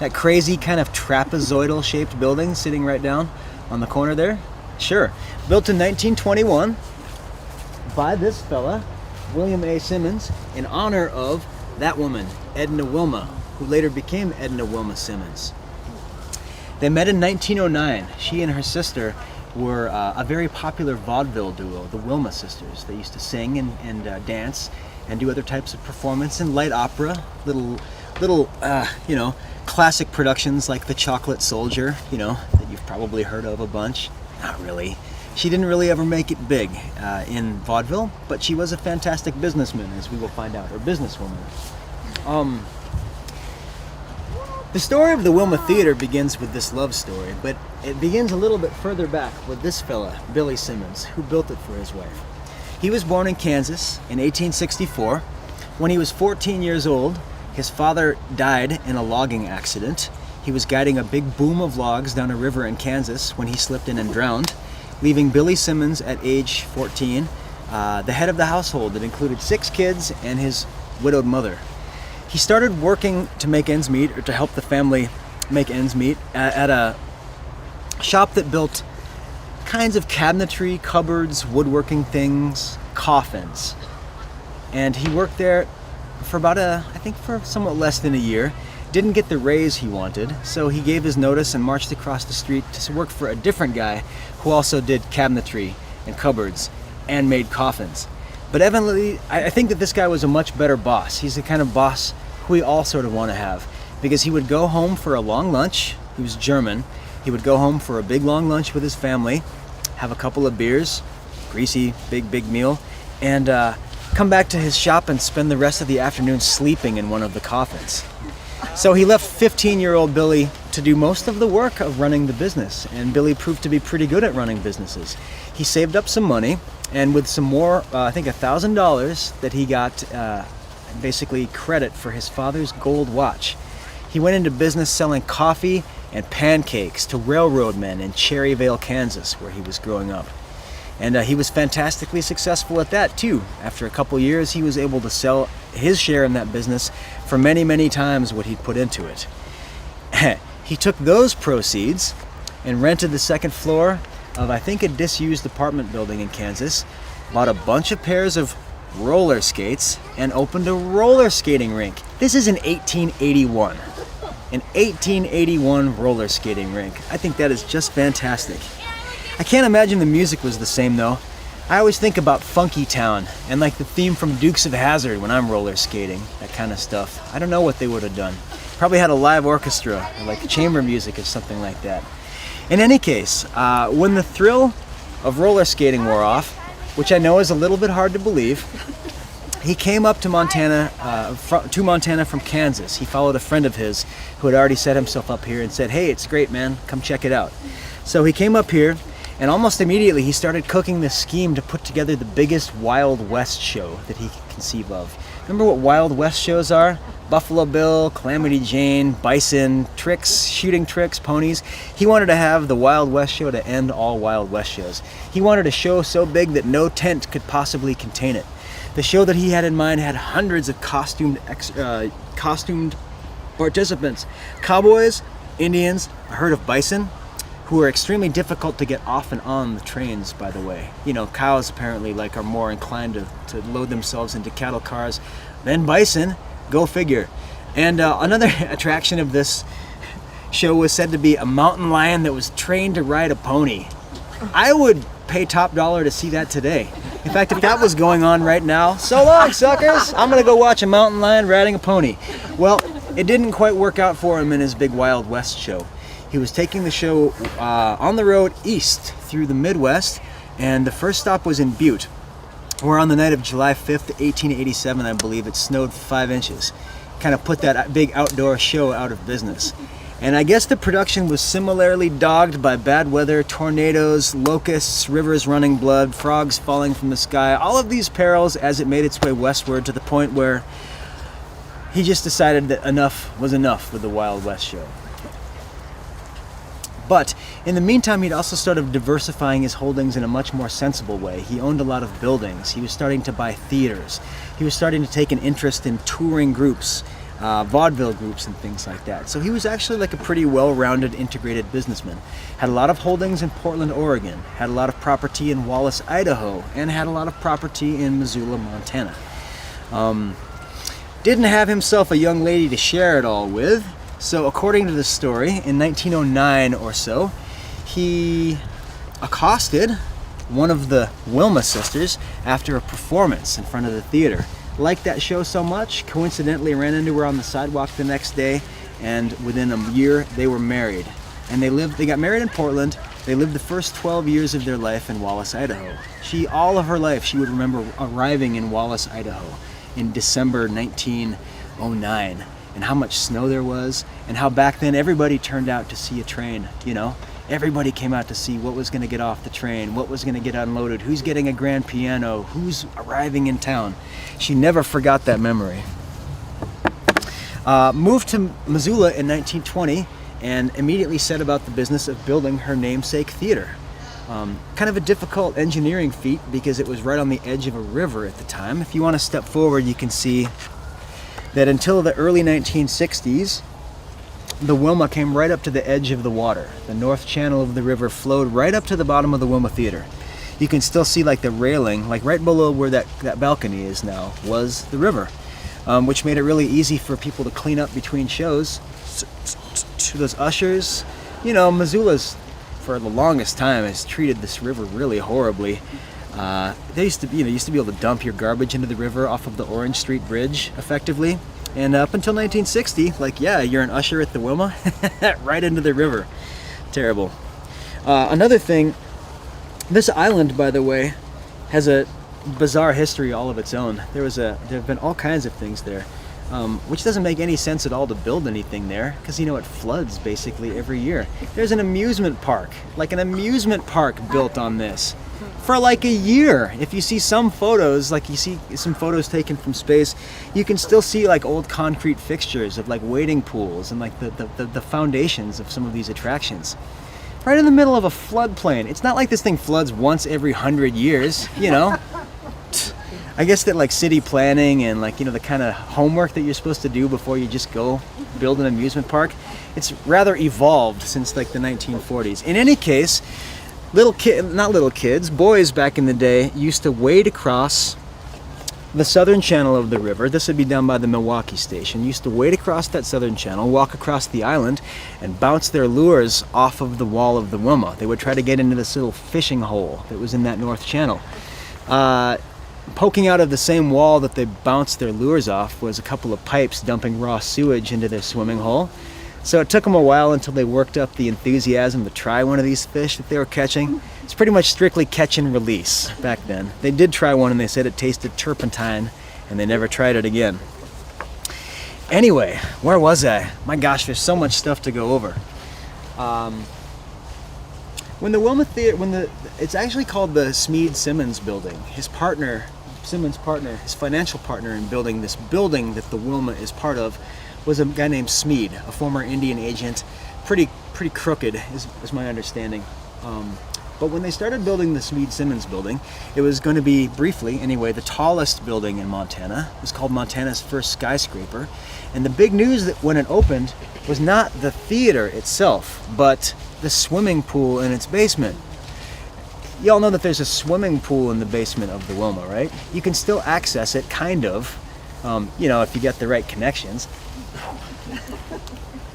That crazy kind of trapezoidal shaped building sitting right down on the corner there? Sure. Built in 1921 by this fella, William A. Simmons, in honor of that woman, Edna Wilma, who later became Edna Wilma Simmons. They met in 1909. She and her sister were a very popular vaudeville duo, the Wilma sisters. They used to sing and dance and do other types of performance in light opera, little classic productions like The Chocolate Soldier, that you've probably heard of a bunch. Not really. She didn't really ever make it big in vaudeville, but she was a fantastic businessman, as we will find out, or businesswoman. The story of the Wilma Theater begins with this love story, but it begins a little bit further back with this fella, Billy Simmons, who built it for his wife. He was born in Kansas in 1864. When he was 14 years old, his father died in a logging accident. He was guiding a big boom of logs down a river in Kansas when he slipped in and drowned, leaving Billy Simmons at age 14, the head of the household that included 6 kids and his widowed mother. He started working to make ends meet, or to help the family make ends meet, at a shop that built kinds of cabinetry, cupboards, woodworking things, coffins. And he worked there for for somewhat less than a year. Didn't get the raise he wanted, so he gave his notice and marched across the street to work for a different guy who also did cabinetry and cupboards and made coffins. But evidently, I think that this guy was a much better boss. He's the kind of boss who we all sort of want to have, because he would go home for a long lunch. He was German. He would go home for a big long lunch with his family, have a couple of beers, greasy, big meal, and come back to his shop and spend the rest of the afternoon sleeping in one of the coffins. So he left 15-year-old Billy to do most of the work of running the business, and Billy proved to be pretty good at running businesses. He saved up some money, and with some more, I think $1,000 that he got basically credit for his father's gold watch, he went into business selling coffee and pancakes to railroad men in Cherryvale, Kansas, where he was growing up. And he was fantastically successful at that too. After a couple years, he was able to sell his share in that business for many, many times what he'd put into it. He took those proceeds and rented the second floor of, I think, a disused apartment building in Kansas, bought a bunch of pairs of roller skates, and opened a roller skating rink. This is in 1881. An 1881 roller skating rink. I think that is just fantastic. I can't imagine the music was the same though. I always think about Funky Town and like the theme from Dukes of Hazzard when I'm roller skating, that kind of stuff. I don't know what they would have done. Probably had a live orchestra or like chamber music or something like that. In any case, when the thrill of roller skating wore off, which I know is a little bit hard to believe, he came up to Montana from Kansas. He followed a friend of his who had already set himself up here and said, "Hey, it's great, man. Come check it out." So he came up here, and almost immediately he started cooking this scheme to put together the biggest Wild West show that he could conceive of. Remember what Wild West shows are? Buffalo Bill, Calamity Jane, bison, tricks, shooting tricks, ponies. He wanted to have the Wild West show to end all Wild West shows. He wanted a show so big that no tent could possibly contain it. The show that he had in mind had hundreds of costumed participants. Cowboys, Indians, a herd of bison, who are extremely difficult to get off and on the trains, by the way. Cows apparently are more inclined to load themselves into cattle cars than bison. Go figure. And another attraction of this show was said to be a mountain lion that was trained to ride a pony. I would pay top dollar to see that today. In fact, if that was going on right now, so long, suckers! I'm gonna go watch a mountain lion riding a pony. Well, it didn't quite work out for him in his big Wild West show. He was taking the show on the road east through the Midwest, and the first stop was in Butte, where on the night of July 5th, 1887, I believe, it snowed 5 inches. Kind of put that big outdoor show out of business. And I guess the production was similarly dogged by bad weather, tornadoes, locusts, rivers running blood, frogs falling from the sky, all of these perils as it made its way westward, to the point where he just decided that enough was enough with the Wild West show. But in the meantime, he'd also started diversifying his holdings in a much more sensible way. He owned a lot of buildings. He was starting to buy theaters. He was starting to take an interest in touring groups, vaudeville groups and things like that. So he was actually like a pretty well-rounded, integrated businessman. Had a lot of holdings in Portland, Oregon, had a lot of property in Wallace, Idaho, and had a lot of property in Missoula, Montana. Didn't have himself a young lady to share it all with, so according to the story, in 1909 or so, he accosted one of the Wilma sisters after a performance in front of the theater. Liked that show so much, coincidentally ran into her on the sidewalk the next day, and within a year they were married. And they got married in Portland. They lived the first 12 years of their life in Wallace, Idaho. All of her life, she would remember arriving in Wallace, Idaho in December 1909, and how much snow there was, and how back then everybody turned out to see a train, you know? Everybody came out to see what was going to get off the train, what was going to get unloaded, who's getting a grand piano, who's arriving in town. She never forgot that memory. Moved to Missoula in 1920 and immediately set about the business of building her namesake theater. Kind of a difficult engineering feat because it was right on the edge of a river at the time. If you want to step forward, you can see that until the early 1960s, the Wilma came right up to the edge of the water. The north channel of the river flowed right up to the bottom of the Wilma Theater. You can still see like the railing, like right below where that balcony is now, was the river, which made it really easy for people to clean up between shows. Those ushers, you know, Missoula's for the longest time has treated this river really horribly. They used to be able to dump your garbage into the river off of the Orange Street Bridge effectively. And up until 1960, like, yeah, you're an usher at the Wilma, right into the river. Terrible. Another thing, this island, by the way, has a bizarre history all of its own. There have been all kinds of things there, which doesn't make any sense at all to build anything there, because, you know, it floods basically every year. There's an amusement park built on this. For like a year. If you see some photos, like you see some photos taken from space, you can still see like old concrete fixtures of like wading pools and like the foundations of some of these attractions. Right in the middle of a floodplain. It's not like this thing floods once every 100 years, you know? I guess that like city planning and like, you know, the kind of homework that you're supposed to do before you just go build an amusement park, it's rather evolved since like the 1940s. In any case, boys back in the day used to wade across the southern channel of the river. This would be down by the Milwaukee station. Used to wade across that southern channel, walk across the island, and bounce their lures off of the wall of the Wilma. They would try to get into this little fishing hole that was in that north channel. Poking out of the same wall that they bounced their lures off was a couple of pipes dumping raw sewage into their swimming hole. So it took them a while until they worked up the enthusiasm to try one of these fish that they were catching. It's pretty much strictly catch and release back then. They did try one and they said it tasted turpentine, and they never tried it again. Anyway, where was I? My gosh, there's so much stuff to go over. When the Wilma Theater, it's actually called the Simmons Building. His partner, Simmons' partner, his financial partner in building this building that the Wilma is part of, was a guy named Smead, a former Indian agent, pretty crooked is my understanding. But when they started building the Simmons Building, it was going to be, briefly anyway, the tallest building in Montana. It was called Montana's first skyscraper. And the big news that when it opened was not the theater itself, but the swimming pool in its basement. Y'all know that there's a swimming pool in the basement of the Wilma, right? You can still access it, kind of, you know, if you get the right connections.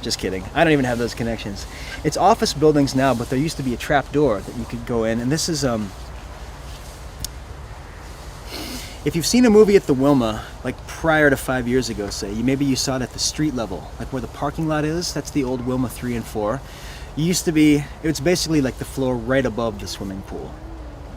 Just kidding. I don't even have those connections. It's office buildings now, but there used to be a trap door that you could go in. And this is, if you've seen a movie at the Wilma, like prior to 5 years ago, say, maybe you saw it at the street level, like where the parking lot is. That's the old Wilma 3 and 4. It's basically like the floor right above the swimming pool.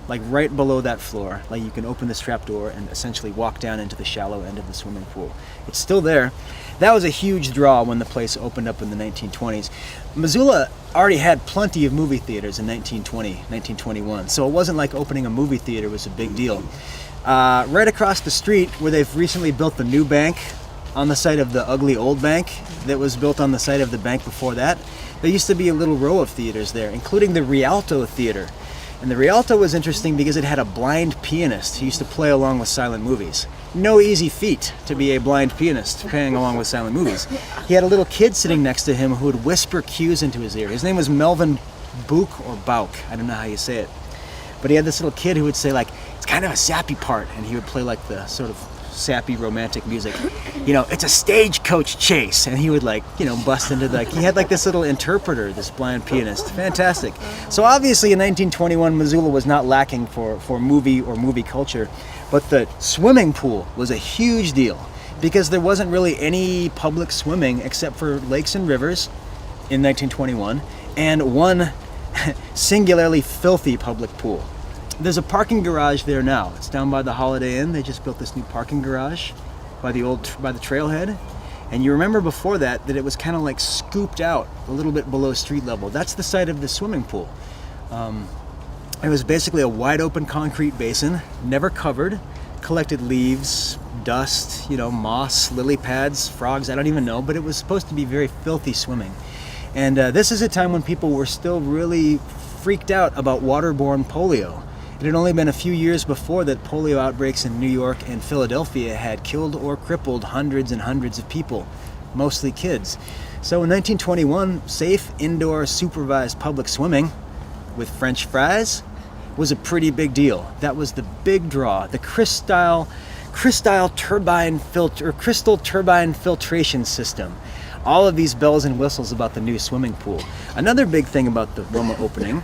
Like right below that floor, like you can open this trap door and essentially walk down into the shallow end of the swimming pool. It's still there. That was a huge draw when the place opened up in the 1920s. Missoula already had plenty of movie theaters in 1920, 1921, so it wasn't like opening a movie theater was a big deal. Right across the street, where they've recently built the new bank on the site of the ugly old bank that was built on the site of the bank before that, there used to be a little row of theaters there, including the Rialto Theater. And the Rialto was interesting because it had a blind pianist who used to play along with silent movies. No easy feat to be a blind pianist playing along with silent movies. He had a little kid sitting next to him who would whisper cues into his ear. His name was Melvin Book or Bauk, I don't know how you say it. But he had this little kid who would say like, it's kind of a sappy part, and he would play like the sort of sappy romantic music. You know, it's a stagecoach chase, and he would like, you know, bust into the, he had like this little interpreter, this blind pianist. Fantastic. So obviously in 1921, Missoula was not lacking for movie or movie culture, but the swimming pool was a huge deal because there wasn't really any public swimming except for lakes and rivers in 1921, and one singularly filthy public pool. There's a parking garage there now. It's down by the Holiday Inn. They just built this new parking garage by the trailhead. And you remember before that it was kind of like scooped out a little bit below street level. That's the site of the swimming pool. It was basically a wide open concrete basin, never covered, collected leaves, dust, you know, moss, lily pads, frogs, I don't even know, but it was supposed to be very filthy swimming. And this is a time when people were still really freaked out about waterborne polio. It had only been a few years before that polio outbreaks in New York and Philadelphia had killed or crippled hundreds and hundreds of people, mostly kids. So in 1921, safe indoor supervised public swimming with French fries was a pretty big deal. That was the big draw. The crystal turbine filtration system. All of these bells and whistles about the new swimming pool. Another big thing about the Wilma opening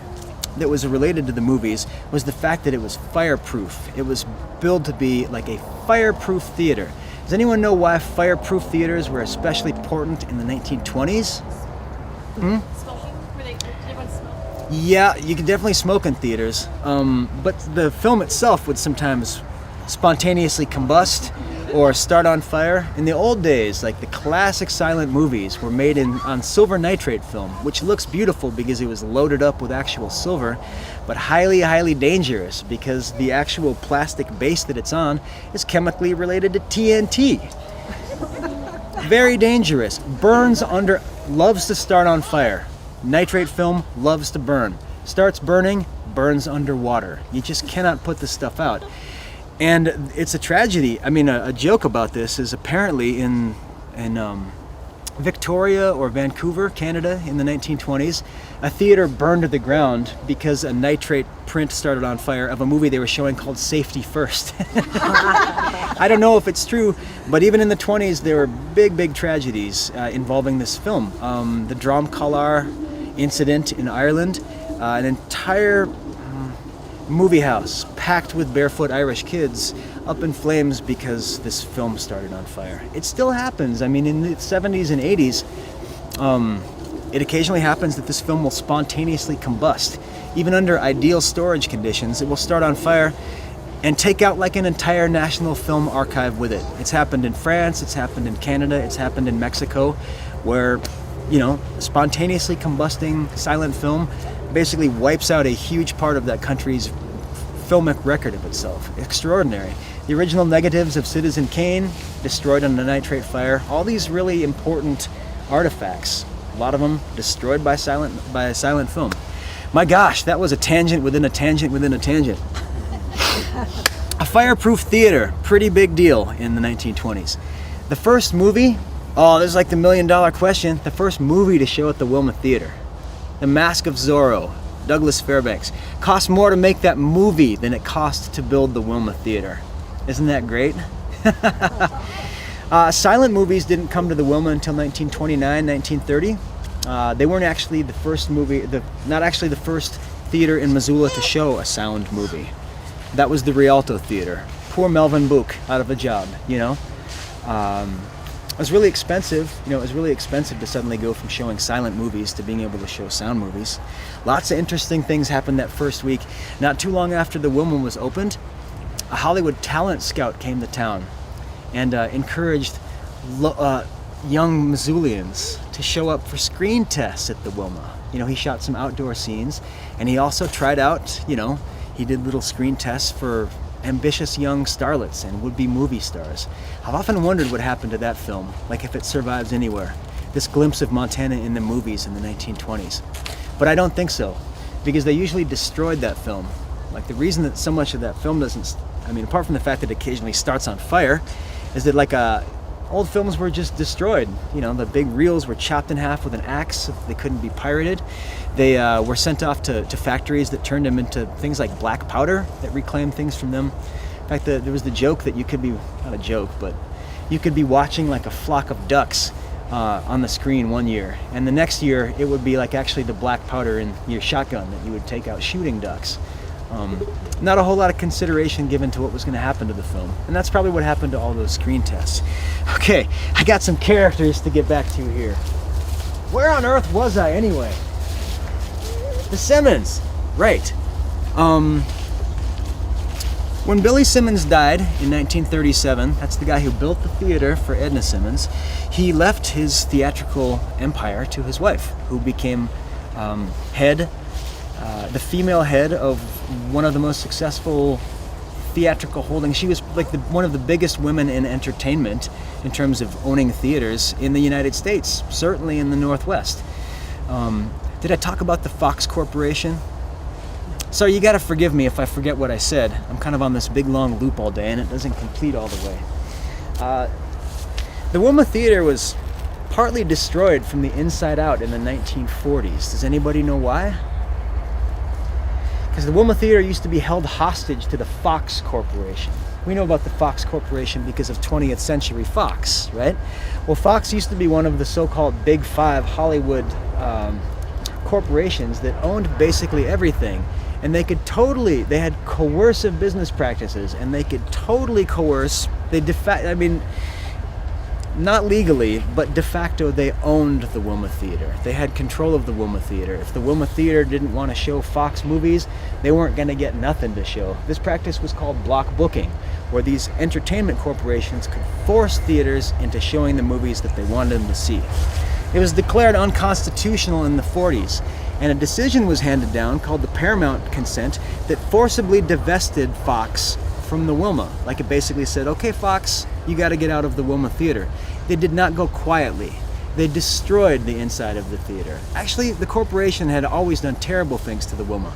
that was related to the movies was the fact that it was fireproof. It was billed to be like a fireproof theater. Does anyone know why fireproof theaters were especially important in the 1920s? Smoking? Did everyone smoke? Yeah, you could definitely smoke in theaters, but the film itself would sometimes spontaneously combust or start on fire. In the old days, like the classic silent movies were made on silver nitrate film, which looks beautiful because it was loaded up with actual silver, but highly, highly dangerous because the actual plastic base that it's on is chemically related to TNT. Very dangerous. Loves to start on fire. Nitrate film loves to burn. Starts burning, burns underwater. You just cannot put this stuff out. And it's a tragedy. I mean, a joke about this is apparently in Victoria or Vancouver, Canada, in the 1920s, a theater burned to the ground because a nitrate print started on fire of a movie they were showing called Safety First. I don't know if it's true, but even in the 20s, there were big, big tragedies involving this film. The Dromcollar incident in Ireland, an entire movie house packed with barefoot Irish kids up in flames because this film started on fire. It still happens. I mean, in the 70s and 80s, it occasionally happens that this film will spontaneously combust. Even under ideal storage conditions, it will start on fire and take out like an entire national film archive with it. It's happened in France, it's happened in Canada, it's happened in Mexico, where, you know, spontaneously combusting silent film basically wipes out a huge part of that country's filmic record of itself. Extraordinary. The original negatives of Citizen Kane, destroyed on a nitrate fire. All these really important artifacts, a lot of them destroyed by a silent film. My gosh, that was a tangent within a tangent within a tangent. A fireproof theater, pretty big deal in the 1920s. The first movie, this is like the $1 million question, the first movie to show at the Wilma Theater. The Mask of Zorro, Douglas Fairbanks. Cost more to make that movie than it cost to build the Wilma Theater. Isn't that great? Silent movies didn't come to the Wilma until 1929, 1930. They weren't actually the first not actually the first theater in Missoula to show a sound movie. That was the Rialto Theater. Poor Melvin Book, out of a job, you know. It was really expensive. You know, it was really expensive to suddenly go from showing silent movies to being able to show sound movies. Lots of interesting things happened that first week. Not too long after the Wilma was opened, a Hollywood talent scout came to town and encouraged young Missoulians to show up for screen tests at the Wilma. You know, he shot some outdoor scenes, and he also tried out, you know, he did little screen tests for ambitious young starlets and would-be movie stars. I've often wondered what happened to that film, like if it survives anywhere. This glimpse of Montana in the movies in the 1920s. But I don't think so. because they usually destroyed that film. Like, the reason that so much of that film doesn't, I mean, apart from the fact that it occasionally starts on fire, is that old films were just destroyed. You know, the big reels were chopped in half with an axe. They couldn't be pirated. They were sent off to factories that turned them into things like black powder that reclaimed things from them. In fact, there was the joke that you could be, not a joke, but you could be watching like a flock of ducks on the screen one year, and the next year it would be like actually the black powder in your shotgun that you would take out shooting ducks. Not a whole lot of consideration given to what was going to happen to the film, and that's probably what happened to all those screen tests. Okay, I got some characters to get back to here. Where on earth was I anyway? The Simmons, right. When Billy Simmons died in 1937, that's the guy who built the theater for Edna Simmons, he left his theatrical empire to his wife, who became the female head of one of the most successful theatrical holdings. She was like one of the biggest women in entertainment in terms of owning theaters in the United States, certainly in the Northwest. Did I talk about the Fox Corporation? So you gotta forgive me if I forget what I said. I'm kind of on this big long loop all day and it doesn't complete all the way. The Wilma Theater was partly destroyed from the inside out in the 1940s. Does anybody know why? Because the Wilma Theater used to be held hostage to the Fox Corporation. We know about the Fox Corporation because of 20th Century Fox, right? Well, Fox used to be one of the so-called Big Five Hollywood corporations that owned basically everything. And they had coercive business practices, and they could totally coerce, not legally, but de facto they owned the Wilma Theater. They had control of the Wilma Theater. If the Wilma Theater didn't want to show Fox movies, they weren't going to get nothing to show. This practice was called block booking, where these entertainment corporations could force theaters into showing the movies that they wanted them to see. It was declared unconstitutional in the 40s, and a decision was handed down called the Paramount Consent that forcibly divested Fox from the Wilma. Like, it basically said, okay, Fox, you got to get out of the Wilma Theater. They did not go quietly. They destroyed the inside of the theater. Actually, the corporation had always done terrible things to the Wilma.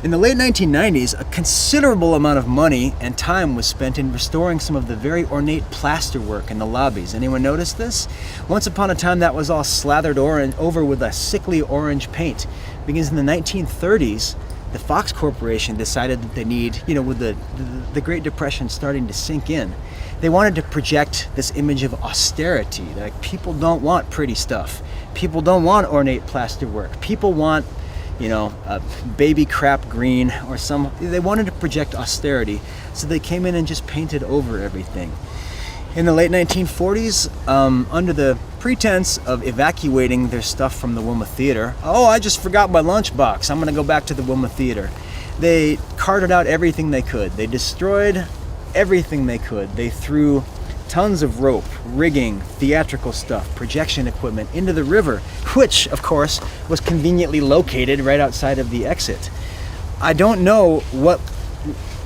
In the late 1990s, a considerable amount of money and time was spent in restoring some of the very ornate plasterwork in the lobbies. Anyone notice this? Once upon a time, that was all slathered over with a sickly orange paint. Because in the 1930s, the Fox Corporation decided that they need, with the Great Depression starting to sink in, they wanted to project this image of austerity. Like, people don't want pretty stuff. People don't want ornate plasterwork. People want, a baby crap green or they wanted to project austerity, so they came in and just painted over everything. In the late 1940s, under the pretense of evacuating their stuff from the Wilma Theater, I just forgot my lunchbox, I'm going to go back to the Wilma Theater. They carted out everything they could. They destroyed everything they could. They threw tons of rope, rigging, theatrical stuff, projection equipment into the river, which, of course, was conveniently located right outside of the exit. I don't know what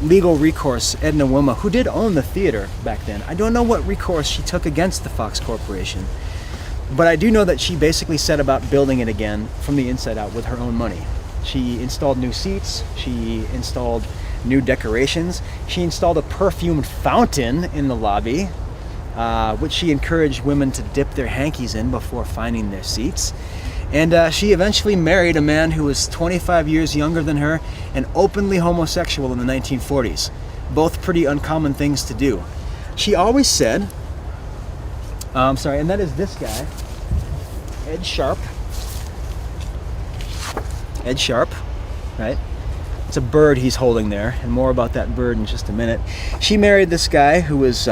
legal recourse Edna Wilma, who did own the theater back then, I don't know what recourse she took against the Fox Corporation, but I do know that she basically set about building it again from the inside out with her own money. She installed new seats, she installed new decorations, she installed a perfumed fountain in the lobby, which she encouraged women to dip their hankies in before finding their seats. And she eventually married a man who was 25 years younger than her and openly homosexual in the 1940s. Both pretty uncommon things to do. She always said, and that is this guy, Ed Sharp. Ed Sharp, right? It's a bird he's holding there, and more about that bird in just a minute. She married this guy who was,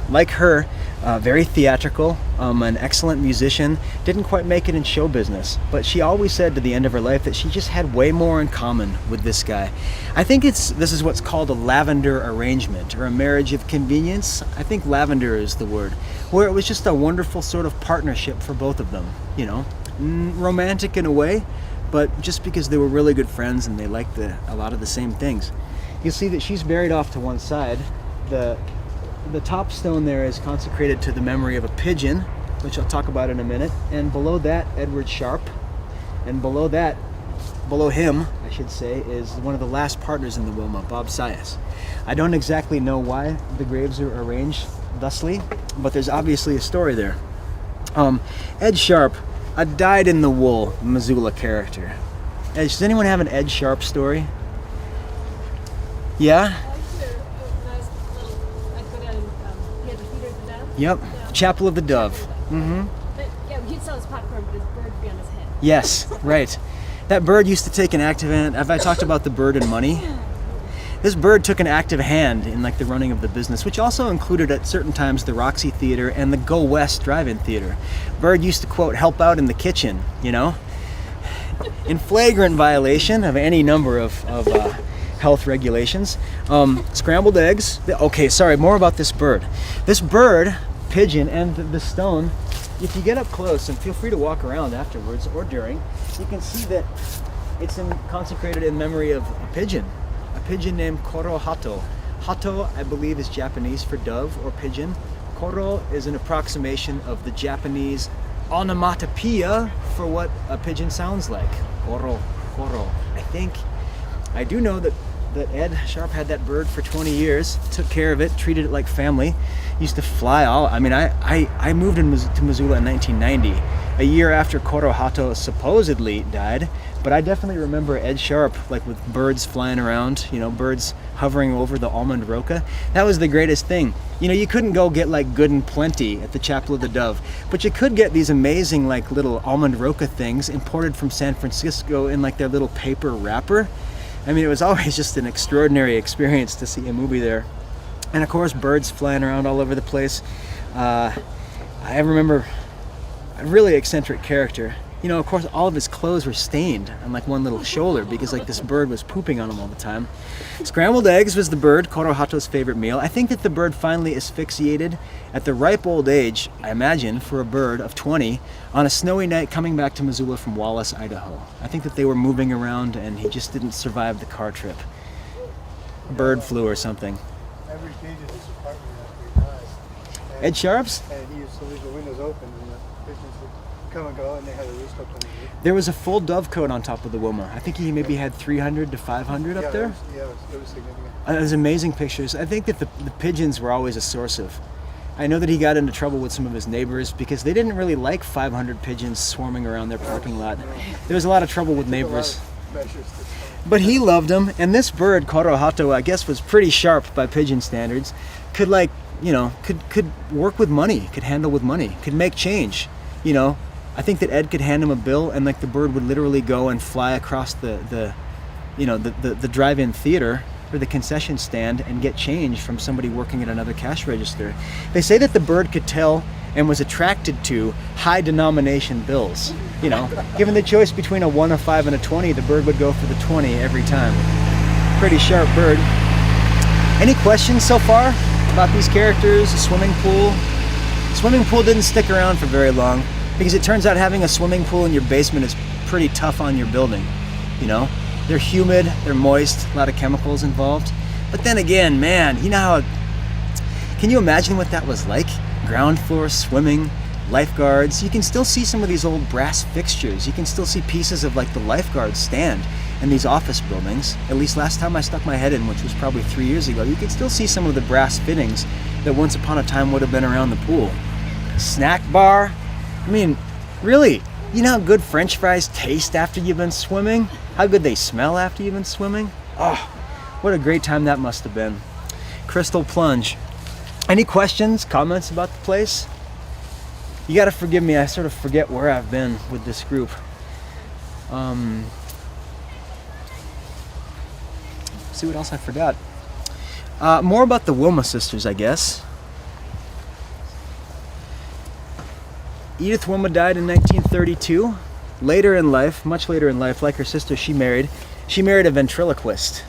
like her, very theatrical, an excellent musician, didn't quite make it in show business, but she always said to the end of her life that she just had way more in common with this guy. I think this is what's called a lavender arrangement, or a marriage of convenience. I think lavender is the word, where it was just a wonderful sort of partnership for both of them, romantic in a way, but just because they were really good friends and they liked a lot of the same things. You'll see that she's buried off to one side. The top stone there is consecrated to the memory of a pigeon, which I'll talk about in a minute. And below that, Edward Sharp. And below that, below him, I should say, is one of the last partners in the Wilma, Bob Sias. I don't exactly know why the graves are arranged thusly, but there's obviously a story there. Ed Sharp, a dyed-in-the-wool Missoula character. Does anyone have an Ed Sharp story? Yeah? I used to, when I was little, I'd go down and he had the theater at the Dove. Yep. Yeah. Chapel of the Dove. Mm-hmm. But, yeah, he'd sell his popcorn, but his bird would be on his head. Yes, right. That bird used to take an active hand. Have I talked about the bird and money? This bird took an active hand in like the running of the business, which also included at certain times the Roxy Theater and the Go West Drive-In Theater. Bird used to, quote, help out in the kitchen, you know? In flagrant violation of any number of health regulations. Scrambled eggs. Okay, sorry, more about this bird. This bird, pigeon, and the stone, if you get up close, and feel free to walk around afterwards or during, you can see that it's consecrated in memory of a pigeon named Koro Hato. Hato, I believe, is Japanese for dove or pigeon. Koro is an approximation of the Japanese onomatopoeia for what a pigeon sounds like. Koro, koro. I do know that Ed Sharp had that bird for 20 years, took care of it, treated it like family, used to fly all. I mean, I moved to Missoula in 1990, a year after Koro Hato supposedly died, but I definitely remember Ed Sharp, like with birds flying around, you know, birds hovering over the almond roca. That was the greatest thing. You know, you couldn't go get like Good and Plenty at the Chapel of the Dove, but you could get these amazing like little almond roca things imported from San Francisco in like their little paper wrapper. I mean, it was always just an extraordinary experience to see a movie there. And of course, birds flying around all over the place. I remember a really eccentric character. You know, of course, all of his clothes were stained on like one little shoulder because like this bird was pooping on him all the time. Scrambled eggs was the bird, Koro Hato's favorite meal. I think that the bird finally asphyxiated at the ripe old age, I imagine, for a bird of 20 on a snowy night coming back to Missoula from Wallace, Idaho. I think that they were moving around and he just didn't survive the car trip. Bird flu or something. Every cage in his apartment after he died. Ed Sharp's? And he used to leave the windows open and the pigeons would come and go and they had a roost up underneath. There was a full dovecote on top of the Wilma. I think he maybe had 300 to 500 up there. It was significant. It was amazing pictures. I think that the pigeons were always a source of... I know that he got into trouble with some of his neighbors because they didn't really like 500 pigeons swarming around their parking lot. There was a lot of trouble with neighbors. But he loved them, and this bird, Koro Hato, I guess was pretty sharp by pigeon standards. Could like, you know, could work with money, could handle with money, could make change, you know. I think that Ed could hand him a bill and like the bird would literally go and fly across the drive-in theater or the concession stand and get change from somebody working at another cash register. They say that the bird could tell and was attracted to high denomination bills. You know, given the choice between a 1, a 5, and a 20, the bird would go for the 20 every time. Pretty sharp bird. Any questions so far about these characters? A swimming pool? Swimming pool didn't stick around for very long because it turns out having a swimming pool in your basement is pretty tough on your building. You know, they're humid, they're moist, a lot of chemicals involved. But then again, man, you know how, can you imagine what that was like? Ground floor swimming, lifeguards. You can still see some of these old brass fixtures. You can still see pieces of like the lifeguard stand in these office buildings. At least last time I stuck my head in, which was probably 3 years ago, you could still see some of the brass fittings that once upon a time would have been around the pool. Snack bar. I mean, really, you know how good French fries taste after you've been swimming? How good they smell after you've been swimming? Oh, what a great time that must have been. Crystal plunge. Any questions, comments about the place? You gotta forgive me, I sort of forget where I've been with this group. See what else I forgot. More about the Wilma sisters, I guess. Edith Wilma died in 1932. Later in life, much later in life, like her sister, she married a ventriloquist,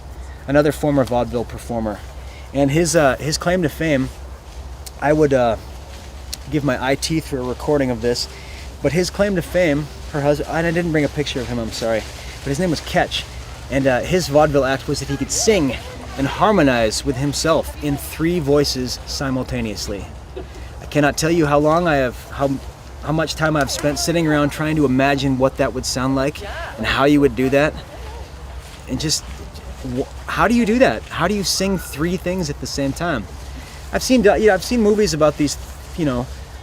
another former vaudeville performer. And his claim to fame, I would give my eye teeth for a recording of this, but his claim to fame, her husband, and I didn't bring a picture of him, I'm sorry, but his name was Ketch, and his vaudeville act was that he could sing and harmonize with himself in 3 voices simultaneously. I cannot tell you how much time I've spent sitting around trying to imagine what that would sound like and how you would do that. And just, how do you do that? How do you sing 3 things at the same time? I've seen movies about these,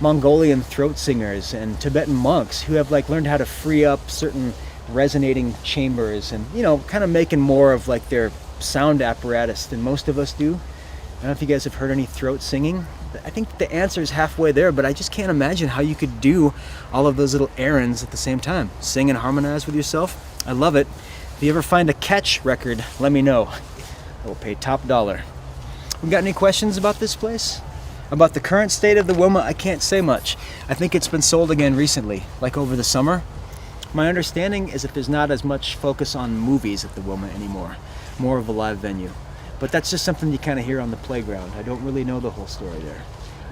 Mongolian throat singers and Tibetan monks who have like learned how to free up certain resonating chambers and, kind of making more of like their sound apparatus than most of us do. I don't know if you guys have heard any throat singing. I think the answer is halfway there, but I just can't imagine how you could do all of those little errands at the same time. Sing and harmonize with yourself. I love it. If you ever find a Catch record, let me know. I will pay top dollar. We got any questions about this place? About the current state of the Wilma, I can't say much. I think it's been sold again recently, like over the summer. My understanding is that there's not as much focus on movies at the Wilma anymore. More of a live venue. But that's just something you kind of hear on the playground. I don't really know the whole story there.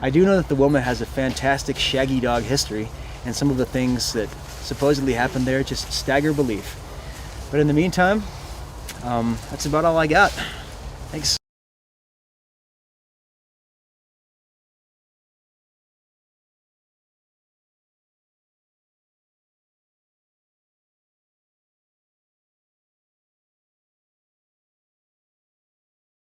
I do know that the Wilma has a fantastic shaggy dog history, and some of the things that supposedly happened there just stagger belief. But in the meantime, that's about all I got. Thanks.